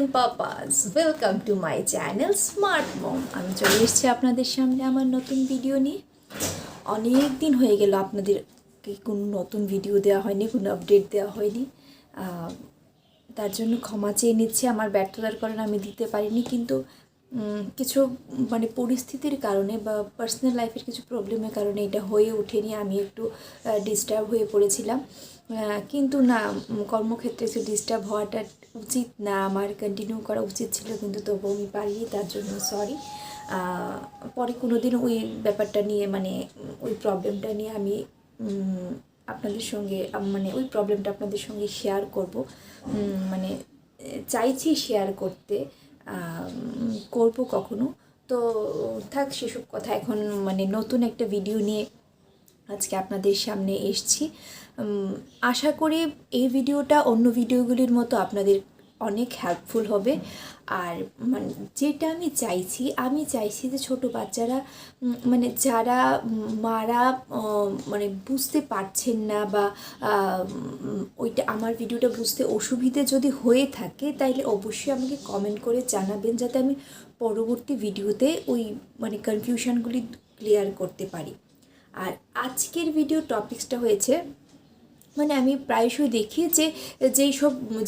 and papas, welcome to my channel Smart Mom. আমি চলে এসেছি আপনাদের সামনে আমার নতুন ভিডিও নিয়ে। অনেক দিন হয়ে গেল আপনাদেরকে কোনো নতুন ভিডিও দেওয়া হয়নি, কোনো আপডেট দেওয়া হয়নি। তার জন্য ক্ষমা চেয়ে নিচ্ছি, আমার ব্যর্থতার কারণে আমি দিতে পারিনি। কিন্তু কিছু পরিস্থিতির কারণে বা পার্সোনাল লাইফের কিছু প্রবলেমের কারণে এটা হয়ে ওঠেনি। আমি একটু ডিস্টার্ব হয়ে পড়েছিলাম, কিন্তু না, কর্মক্ষেত্রে একটু ডিস্টার্ব হওয়াটা উচিত না, আমার কন্টিনিউ করা উচিত ছিল, কিন্তু তবু আমি পারিনি, তার জন্য সরি। পরে কোনো দিন ওই ব্যাপারটা নিয়ে ওই প্রবলেমটা নিয়ে আমি আপনাদের সঙ্গে ওই প্রবলেমটা আপনাদের সঙ্গে শেয়ার করব। চাইছি শেয়ার করব কখনো। তো থাক সেসব কথা, এখন নতুন একটা ভিডিও নিয়ে আজকে আপনাদের সামনে এসছি। আশা করি এই ভিডিওটা অন্য ভিডিওগুলির মতো আপনাদের অনেক হেল্পফুল হবে। আর যেটা আমি চাইছি যে ছোট বাচ্চারা যারা মারা বুঝতে পারছেন না বা ওইটা আমার ভিডিওটা বুঝতে অসুবিধে যদি হয়ে থাকে, তাইলে অবশ্যই আমাকে কমেন্ট করে জানাবেন, যাতে আমি পরবর্তী ভিডিওতে ওই কনফিউশনগুলি ক্লিয়ার করতে পারি। আর আজকের ভিডিও টপিকসটা হয়েছে, আমি প্রায়শই দেখি যে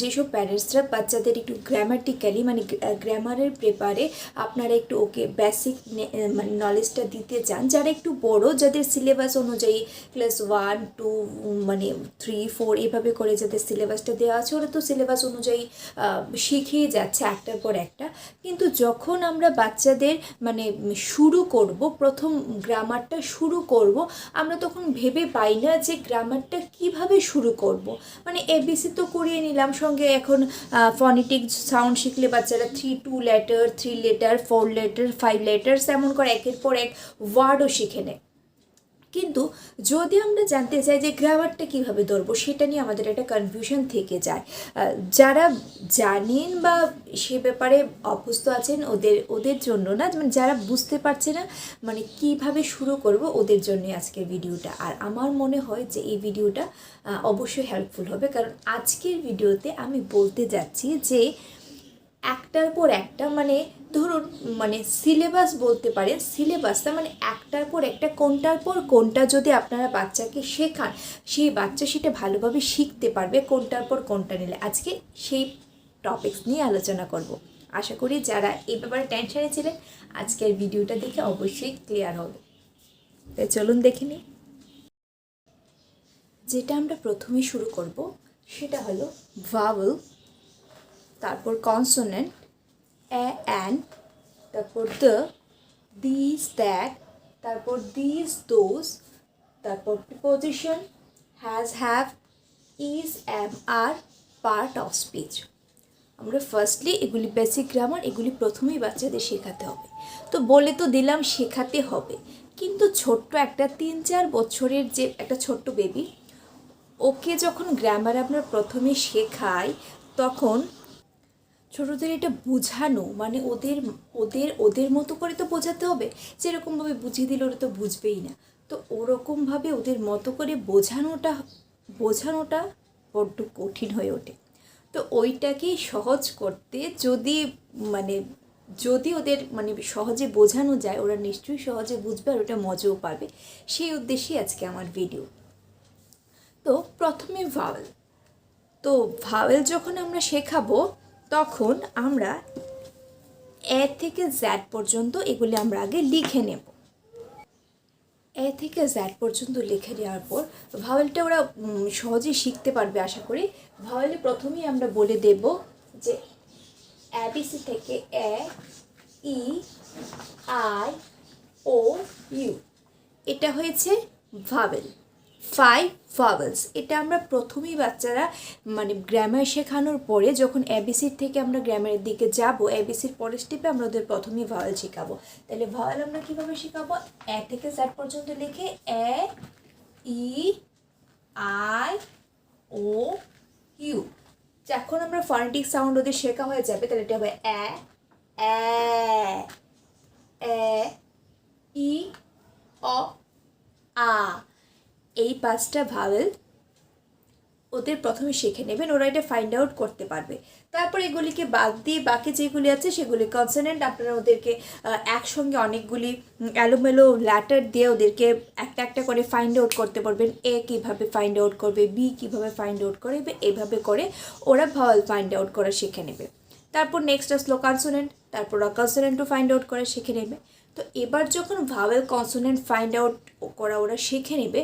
যেসব প্যারেন্টসরা বাচ্চাদের একটু গ্রামাটিক্যালি গ্রামারের পেপারে আপনারা একটু ওকে বেসিক নলেজটা দিতে চান, যারা একটু বড়, যাদের সিলেবাস অনুযায়ী ক্লাস 1, 2, 3, 4 এভাবে করে যাদের সিলেবাসটা দেওয়া আছে, ওরা তো সিলেবাস অনুযায়ী শিখেই যাচ্ছে একটার পর একটা। কিন্তু যখন আমরা বাচ্চাদের শুরু করব, প্রথম গ্রামারটা শুরু করব, আমরা তখন ভেবে পাই না যে গ্রামারটা কীভাবে শুরু করব। এবিসি তো করিয়ে নিলাম, সঙ্গে এখন ফনেটিক সাউন্ড শিখলে বাচ্চারা 2 লেটার, 3 লেটার, 4 লেটার, 5 লেটার্স এমন করে একের পর এক ওয়ার্ডও শিখে নেয়। কিন্তু যদি আমরা জানতে চাই যে গ্রামারটা কীভাবে ধরবো, সেটা নিয়ে আমাদের একটা কনফিউশন থেকে যায়। যারা জানেন বা সে ব্যাপারে অভ্যস্ত আছেন ওদের জন্য না, যারা বুঝতে পারছে না কীভাবে শুরু করব, ওদের জন্যই আজকের ভিডিওটা। আর আমার মনে হয় যে এই ভিডিওটা অবশ্যই হেল্পফুল হবে, কারণ আজকের ভিডিওতে আমি বলতে যাচ্ছি যে একটার পর একটা ধরুন সিলেবাস বলতে পারেন, সিলেবাসটা একটার পর একটা, কোনটার পর কোনটা যদি আপনারা বাচ্চাকে শেখান, সেই বাচ্চা সেটা ভালোভাবে শিখতে পারবে কোনটার পর কোনটা নিলে। আজকে সেই টপিকস নিয়ে আলোচনা করব। আশা করি যারা এই ব্যাপারে টেনশনে ছিলেন, আজকের ভিডিওটা দেখে অবশ্যই ক্লিয়ার হবে। চলুন দেখে নিই। যেটা আমরা প্রথমে শুরু করব সেটা হলো ভাওয়েল, তারপর কনসোনেন্ট, অ্যান্ড, তারপর দ্য, দিস, দ্যাট, তারপর দিস, দোজ, তারপর preposition, has, have, is, am, are, part of speech. আমরা ফার্স্টলি এগুলি বেসিক গ্রামার, এগুলি প্রথমেই বাচ্চাদের শেখাতে হবে। তো বলে তো দিলাম শেখাতে হবে, কিন্তু ছোট্ট একটা 3-4 বছরের যে একটা ছোট্ট বেবি, ওকে যখন গ্রামার আমরা প্রথমে শেখাই, তখন ছোটদের এটা বোঝানো ওদের ওদের ওদের মতো করে তো বোঝাতে হবে। যেরকমভাবে বুঝিয়ে দিলে ওরা তো বুঝবেই না। তো ওরকমভাবে ওদের মতো করে বোঝানোটা বড্ড কঠিন হয়ে ওঠে। তো ওইটাকে সহজ করতে যদি ওদের সহজে বোঝানো যায়, ওরা নিশ্চয়ই সহজে বুঝবে আর ওটা মজাও পাবে। সেই উদ্দেশ্যেই আজকে আমার ভিডিও। তো প্রথমে ভাওয়েল। তো ভাওয়েল যখন আমরা শেখাবো, তখন আমরা এ থেকে জ্যাড পর্যন্ত এগুলি আমরা আগে লিখে নেব। এ থেকে জ্যাড পর্যন্ত লিখে নেওয়ার পর ভাওয়েলটা ওরা সহজেই শিখতে পারবে আশা করি। ভাওয়েলে প্রথমেই আমরা বলে দেব যে এবিসি থেকে এ, ই, আই, ও, ইউ, এটা হয়েছে ভাওয়েল। 5 ভাওয়েলস। এটা আমরা প্রথমেই বাচ্চারা গ্রামার শেখানোর পরে, যখন এবিসির থেকে আমরা গ্রামারের দিকে যাব, এবিসির পরের স্টেপে আমরা ওদের প্রথমেই ভাওয়েল শেখাবো। তাহলে ভাওয়েল আমরা কীভাবে শেখাবো? এ থেকে জ্যাড পর্যন্ত লিখে এ, ই, আই, ও, ইউ। যখন আমরা ফনেটিক সাউন্ড ওদের শেখা হয়ে যাবে, তাহলে এটা হবে এ, ই, অ, আ। এই 5টা ভাওয়েল ওদের প্রথমে শিখে নেবেন, ওরা এটা ফাইন্ড আউট করতে পারবে। তারপর এগুলিকে বাদ দিয়ে বাকি যেগুলি আছে সেগুলি কনসোনেন্ট আপনারা ওদেরকে একসঙ্গে অনেকগুলি এলোমেলো ল্যাটার দিয়ে ওদেরকে একটা একটা করে ফাইন্ড আউট করতে পারবেন। এ কীভাবে ফাইন্ড আউট করবে, বি কীভাবে ফাইন্ড আউট করবে, এভাবে করে ওরা ভাওয়াল ফাইন্ড আউট করা শিখে নেবে। তারপর নেক্সট আসলো কনসোনেন্ট, তারপর ওরা কনসোনেন্টও ফাইন্ড আউট করা শিখে নেবে। তো এবার যখন ভাওয়েল কনসোনেন্ট ফাইন্ড আউট করা ওরা শিখে নেবে,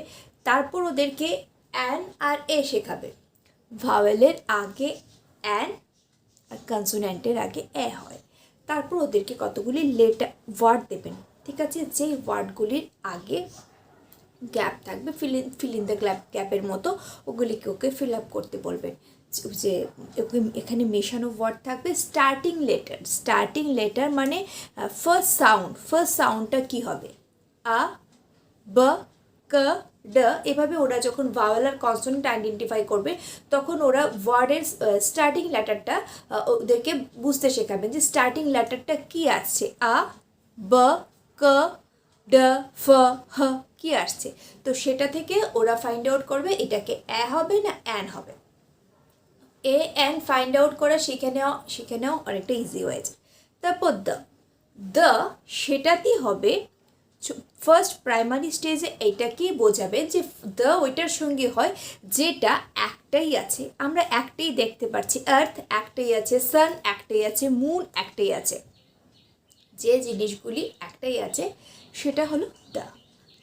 তারপর ওদেরকে অ্যান আর এ শেখাবে। ভাওয়েলের আগে অ্যান আর কনসোনেন্টের আগে এ হয়। তারপর ওদেরকে কতগুলি ওয়ার্ড দেবেন, ঠিক আছে, যেই ওয়ার্ডগুলির আগে গ্যাপ থাকবে, ফিল ইন দ্য গ্যাপের মতো ওগুলিকে ওকে ফিল আপ করতে বলবেন। যে এখানে মেশানো ওয়ার্ড থাকবে স্টার্টিং লেটার মানে ফার্স্ট সাউন্ডটা কি হবে, আ, ব, ক, ড। এভাবে ওরা যখন ভাওয়েল আর কনসোনেন্ট আইডেন্টিফাই করবে তখন ওরা ওয়ার্ডের স্টার্টিং লেটারটা ওদেরকে বুঝতে শেখাবেন যে স্টার্টিং লেটারটা কি আসছে, আ, ব, ক, ড, ফ, হ কি আসছে। তো সেটা থেকে ওরা ফাইন্ড আউট করবে এটাকে এ হবে না অ্যান হবে। এ অ্যান ফাইন্ড আউট করা শিখে নেওয়া অনেকটা ইজি হয়েছে। তারপর সেটাতেই হবে ফার্স্ট প্রাইমারি স্টেজে। এইটাকেই বোঝাবে যে ওইটার সঙ্গে হয় যেটা একটাই আছে, আমরা একটাই দেখতে পাচ্ছি, আর্থ একটাই আছে, সান একটাই আছে, মুন একটাই আছে, যে জিনিসগুলি একটাই আছে সেটা হলো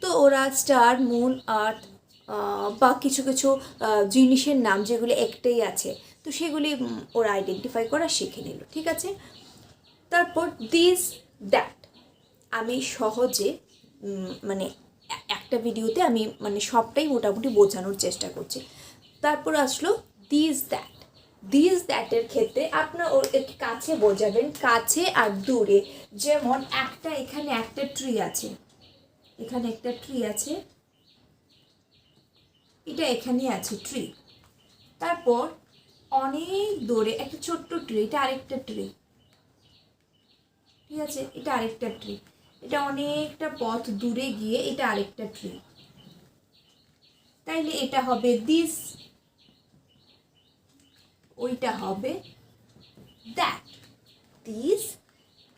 তো ওরা স্টার, মুন, আর্থ বা কিছু কিছু জিনিসের নাম যেগুলি একটাই আছে তো সেগুলি ওরা আইডেন্টিফাই করা শিখে নিল, ঠিক আছে। তারপর দিস দ্যাট আমি সহজে মানে একটা ভিডিওতে আমি মানে সবটাই মোটামুটি বোঝানোর চেষ্টা করছি। তারপর আসলো দিস দ্যাটের ক্ষেত্রে আপনার ওর একটু কাছে বোঝাবেন, কাছে আর দূরে। যেমন এখানে একটা ট্রি আছে, এখানে একটা ট্রি আছে, এটা এখানে আছে ট্রি। তারপর অনেক দূরে একটা ছোট্ট ট্রি, এটা আরেকটা ট্রি, ঠিক আছে, এটা আরেকটা ট্রি, এটা অনেকটা পথ দূরে গিয়ে এটা আরেকটা ট্রি। তাইলে এটা হবে দিস, ওইটা হবে দ্যাট, দিস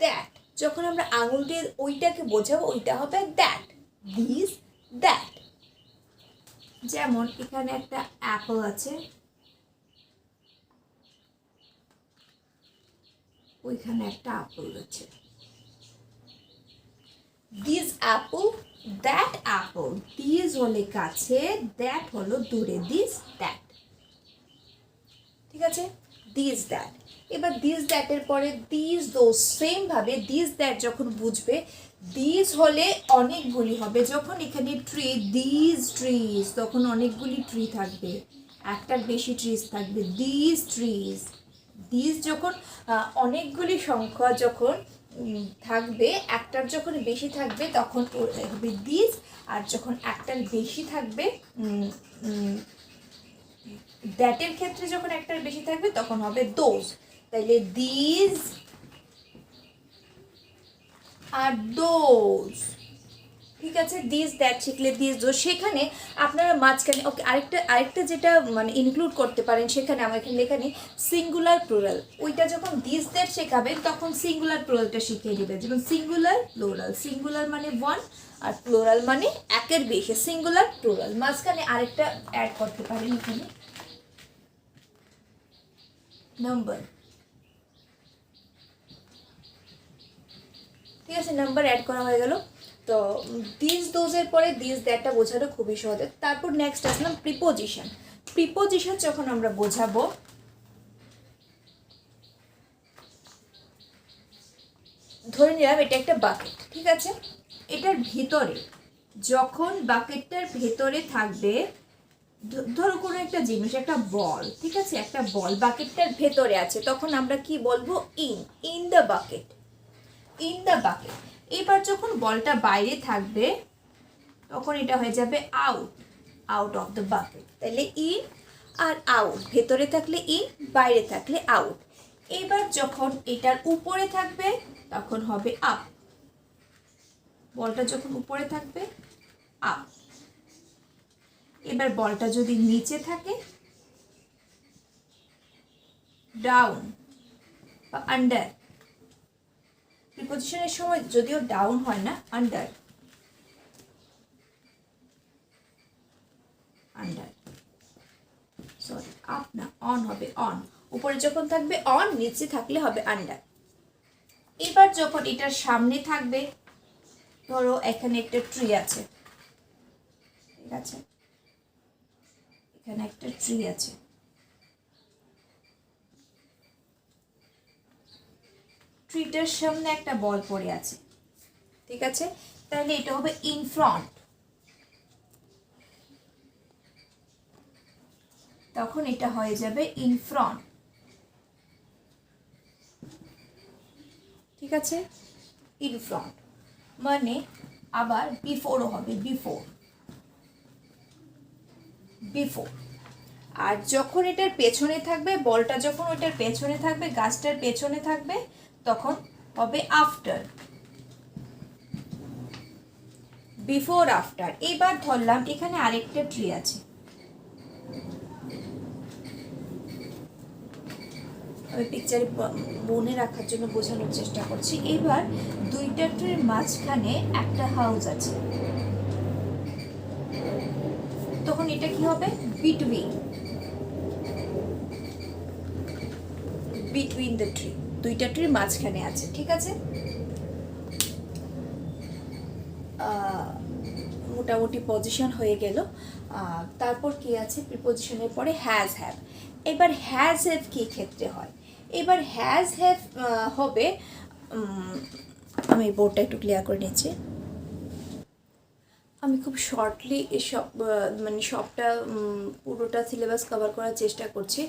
দ্যাট। যখন আমরা আঙুল দিয়ে ওইটাকে বোঝাবো ওইটা হবে দ্যাট, দিস দ্যাট। যেমন এখানে একটা অ্যাপল আছে, ওইখানে একটা আপেল আছে, this Apple that Apple. This হলে কাছে, দ্যাট হলো দূরে, দিস দ্যাট, ঠিক আছে, দিস দ্যাট। এবার দিস দ্যাটের পরে দিস দোজ, সেম ভাবে দিস দ্যাট যখন বুঝবে, দিস হলে অনেকগুলি হবে, যখন এখানে ট্রি, দিস ট্রিজ, তখন অনেকগুলি ট্রি থাকবে, একটার বেশি ট্রিজ থাকবে, দিস ট্রিজ। দিস যখন অনেকগুলি সংখ্যা যখন থাকবে, একটার যখন বেশি থাকবে তখন হবে দিস, আর যখন একটার বেশি থাকবে দ্যাটের ক্ষেত্রে যখন একটার বেশি থাকবে তখন হবে দোজ। তাইলে দিস আর দোজ, ঠিক আছে। দিস দ্যাট শিখলে দিস দোজ, সেখানে আপনারা মাঝখানে ওকে আরেকটা যেটা মানে ইনক্লুড করতে পারেন সেখানে আমার এখানে লেখা নেই, সিঙ্গুলার প্লুরাল। ওইটা যখন দিস দ্যাট শেখাবেন তখন সিঙ্গুলার প্লুরালটা শিখিয়ে নেবেন। যেমন সিঙ্গুলার প্লুরাল, সিঙ্গুলার মানে ওয়ান আর প্লুরাল মানে একের বেশি, সিঙ্গুলার প্লুরাল। মাঝখানে আরেকটা অ্যাড করতে পারেন এখানে, নাম্বার, ঠিক আছে, নাম্বার অ্যাড করা হয়ে গেল। তো দিস দোজের পরে দিস দ্যাটটা বোঝানো খুবই সহজ। তারপর নেক্সট আসলাম প্রিপোজিশন। প্রিপোজিশন যখন আমরা বোঝাবো, ধরে নিলাম এটা একটা বাকেট, ঠিক আছে, এটার ভিতরে যখন বাকেটটার ভেতরে থাকবে, ধরো কোনো একটা জিনিস, একটা বল, ঠিক আছে, একটা বল বাকেটটার ভেতরে আছে, তখন আমরা কি বলবো, in the bucket, in the bucket. এবার যখন বলটা বাইরে থাকবে তখন এটা হয়ে যাবে আউট অফ দ্য বাকেট। তাহলে ইন আর আউট, ভেতরে থাকলে ইন, বাইরে থাকলে আউট। এবার যখন এটার উপরে থাকবে তখন হবে আপ, বলটা যখন উপরে থাকবে আপ। এবার বলটা যদি নিচে থাকে ডাউন বা আন্ডার। প্রিপোজিশনের সময় যদিও ডাউন হয় না, আন্ডার, আন্ডার, সরি আপ না, অন হবে, অন। উপরে যখন থাকবে অন, নিচে থাকলে হবে আন্ডার। এবার যখন এটার সামনে থাকবে, ধরো এখানে একটা ট্রি আছে, ঠিক আছে, এখানে একটা ট্রি আছে, ট্রিটার সামনে একটা বল পড়ে আছে, ঠিক আছে, তাহলে এটা হবে ইন ফ্রন্ট। তখন এটা হয়ে যাবে ইন ফ্রন্ট, ঠিক আছে, ইন ফ্রন্ট। মানে আবার বিফোরও হবে, বিফোর, বিফোর। আর যখন এটার পেছনে থাকবে, বলটা যখন ওটার পেছনে থাকবে, গাছটার পেছনে থাকবে, তখন হবে আফটার, বিফোর আফটার। এবার ধরলাম এখানে আরেকটা ট্রি আছে, আমি পিকচারে মনে রাখার জন্য বোঝানোর চেষ্টা করছি। এবার দুইটা ট্রির মাঝখানে একটা হাউস আছে, তখন এটা কি হবে, বিটুইন, বিটুইন দ্য ট্রি, দুইটা ট্রির মাঝখানে আছে, ঠিক আছে। মোটামুটি পজিশন হয়ে গেল। তারপর কি আছে, প্রিপোজিশনের পরে হ্যাজ হ্যাভ। এবার হ্যাজ হ্যাভ কী ক্ষেত্রে হয়, এবার হ্যাজ হ্যাভ হবে, আমি বোর্ডটা একটু ক্লিয়ার করে নিচ্ছি। আমি খুব শর্টলি সব মানে সবটা পুরোটা সিলেবাস কভার করার চেষ্টা করছি।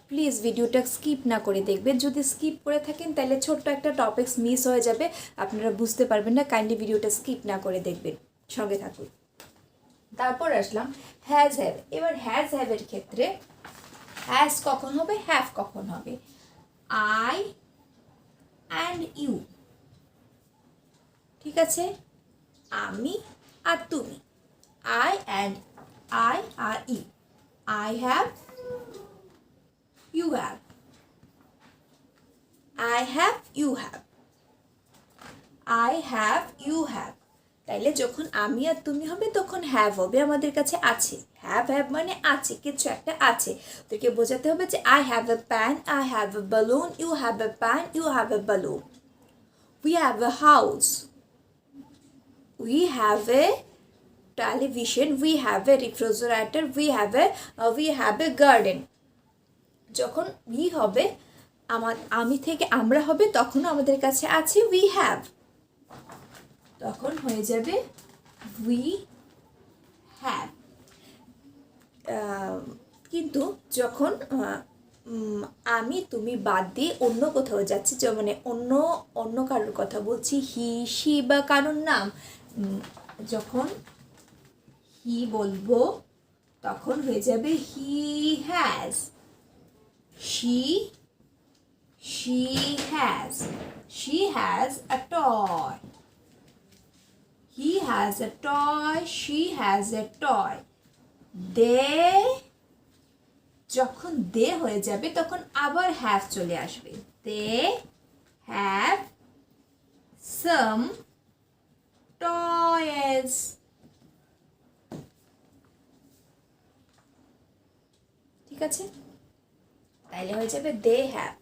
প্লিজ ভিডিওটা স্কিপ না করে দেখবেন, যদি স্কিপ করে থাকেন তাহলে ছোট্ট একটা টপিকস মিস হয়ে যাবে, আপনারা বুঝতে পারবেন না। কাইন্ডলি ভিডিওটা স্কিপ না করে দেখবেন, সঙ্গে থাকুন। তারপর আসলাম হ্যাজ হ্যাভ। এবার হ্যাজ হ্যাভের ক্ষেত্রে হ্যাজ কখন হবে, হ্যাভ কখন হবে, আই অ্যান্ড ইউ, ঠিক আছে, আমি আর তুমি, আই অ্যান্ড আই আর you, I have, you have, I have, you have, I have, you have. তাইলে যখন আমি আর তুমি হবে তখন হ্যাভ হবে, আমাদের কাছে আছে, হ্যাভ হ্যাভ মানে আছে, কিছু একটা আছে। তোকে বোঝাতে হবে যে I have a pan, I have a balloon, you have a pan, you have a balloon, we have a house, we have a television, we have a refrigerator, we have a garden। যখন we হবে, আমি থেকে আমরা হবে, তখনও আমাদের কাছে আছে we have, তখন হয়ে যাবে we have। কিন্তু যখন আমি তুমি বাদ দিয়ে অন্য কোথাও যাচ্ছি, মানে অন্য অন্য কারোর কথা বলছি, হি সি বা কারোর নাম, যখন হি বলবো তখন হয়ে যাবে he has, she has a toy, he has a toy, she has a toy, they, যখন দে হয়ে যাবে তখন আবার হ্যাভ চলে আসবে, they have some toys, ঠিক আছে, তাইলে হয়ে যাবে they have।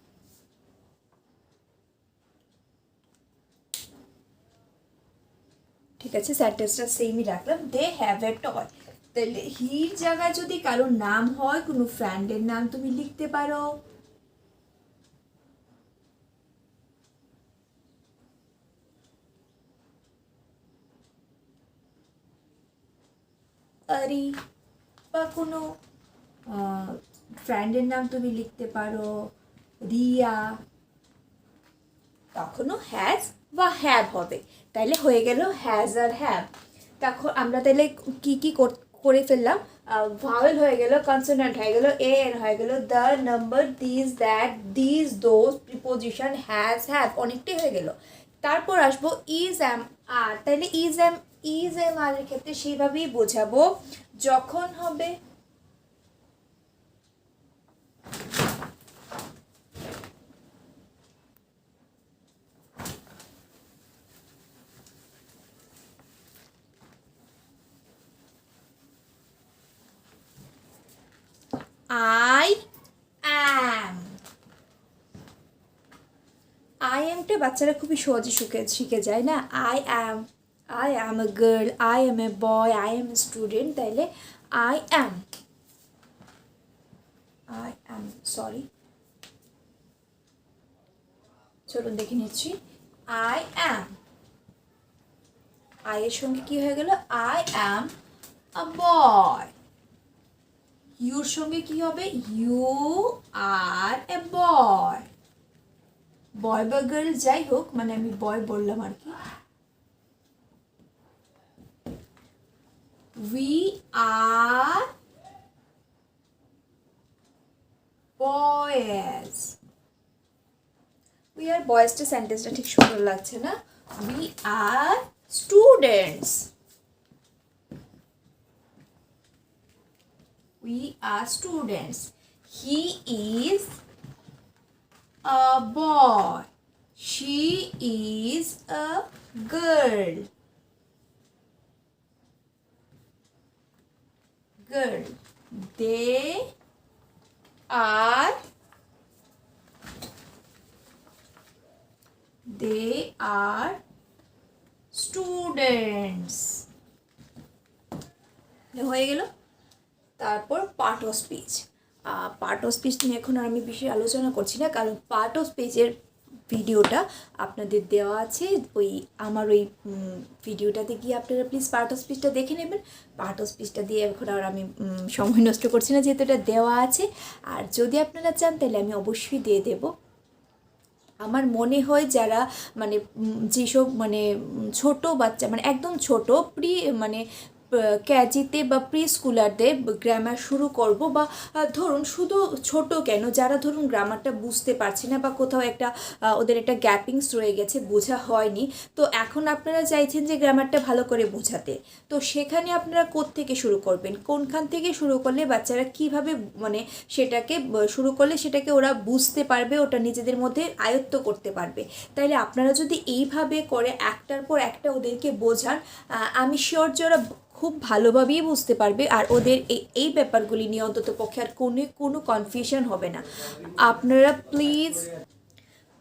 ঠিক আছে, সেন্টেন্সটা সেমই রাখলাম, they have a toy। তাহলে হির জায়গায় যদি কারোর নাম হয়, কোনো ফ্রেন্ডের নাম তুমি লিখতে পারো, আরি, বা কোনো ফ্রেন্ডের নাম তুমি লিখতে পারো, রিয়া, তখনও হ্যাজ বা হ্যাভ হবে। তাইলে হয়ে গেল হ্যাজ আর হ্যাভ। তখন আমরা তাহলে কি কি করে ফেললাম, ভাওয়েল হয়ে গেল, কনসোনেন্ট হয়ে গেল, এ এন হয়ে গেল, the, number, this, that, this, those, preposition, has, have, অনেকটাই হয়ে গেল। তারপর আসবো ইজ এম আর। তাহলে ইজ এম আর এর ক্ষেত্রে সেইভাবেই বোঝাবো, যখন হবে I am. I আমটা বাচ্চারা খুবই সহজে শিখে যায় না। I am a girl, I am a boy, I am a student, তাইলে I am সরি, চলুন দেখে নিচ্ছি। I am, I এর সঙ্গে কি হয়ে গেল? I am a boy. Your সঙ্গে কি হবে? You are a boy. বয় বা গার্ল যাই হোক, মানে আমি বয় বললাম আর কি। We are boys. We are boys টা সেন্টেন্সটা ঠিক সুন্দর লাগছে না। We are students. We are students. He is a boy. She is a girl. Girl. They are students. হয়ে গেল। তারপর part of speech. Part of speech নিয়ে এখন আর আমি বেশি আলোচনা করছি না, কারণ পার্ট অফ স্পিচের ভিডিওটা আপনাদের দেওয়া আছে ওই আমার ওই ভিডিওটাতে গিয়ে আপনারা প্লিজ পার্ট অফ স্পিচটা দেখে নেবেন। পার্ট অফ স্পিচটা দিয়ে এখন আর আমি সময় নষ্ট করছি না, যেহেতু এটা দেওয়া আছে। আর যদি আপনারা চান তাহলে আমি অবশ্যই দিয়ে দেবো। আমার মনে হয় যারা মানে যেসব মানে ছোট বাচ্চা, মানে একদম ছোট মানে কেজিতে বা প্রি স্কুলারদের গ্রামার শুরু করব, বা ধরুন শুধু ছোট কেন, যারা ধরুন গ্রামারটা বুঝতে পারছে না বা কোথাও একটা ওদের একটা গ্যাপিংস রয়ে গেছে, বোঝা হয়নি, তো এখন আপনারা চাইছেন যে গ্রামারটা ভালো করে বোঝাতে, তো সেখানে আপনারা কোত্থেকে শুরু করবেন, কোনখান থেকে শুরু করলে বাচ্চারা কিভাবে মানে সেটাকে শুরু করলে সেটাকে ওরা বুঝতে পারবে, ওটা নিজেদের মধ্যে আয়ত্ত করতে পারবে। তাইলে আপনারা যদি এইভাবে করে একটার পর একটা ওদেরকে বোঝান, আমি শিওর যে ওরা খুব ভালোভাবেই বুঝতে পারবে, আর ওদের এই ব্যাপারগুলি নিয়ে অন্তত পক্ষে আর কোনো কনফিউশন হবে না। আপনারা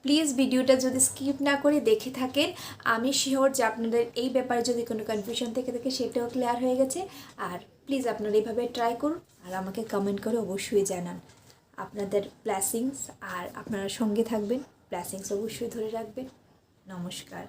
প্লিজ ভিডিওটা যদি স্কিপ না করে দেখে থাকেন, আমি শিওর যে আপনাদের এই ব্যাপারে যদি কোনো কনফিউশন থেকে থাকে সেটাও ক্লিয়ার হয়ে গেছে। আর প্লিজ আপনারা এইভাবে ট্রাই করুন আর আমাকে কমেন্ট করে অবশ্যই জানান আপনাদের ব্লেসিংস, আর আপনারা সঙ্গে থাকবেন, ব্লেসিংস অবশ্যই ধরে রাখবেন। নমস্কার।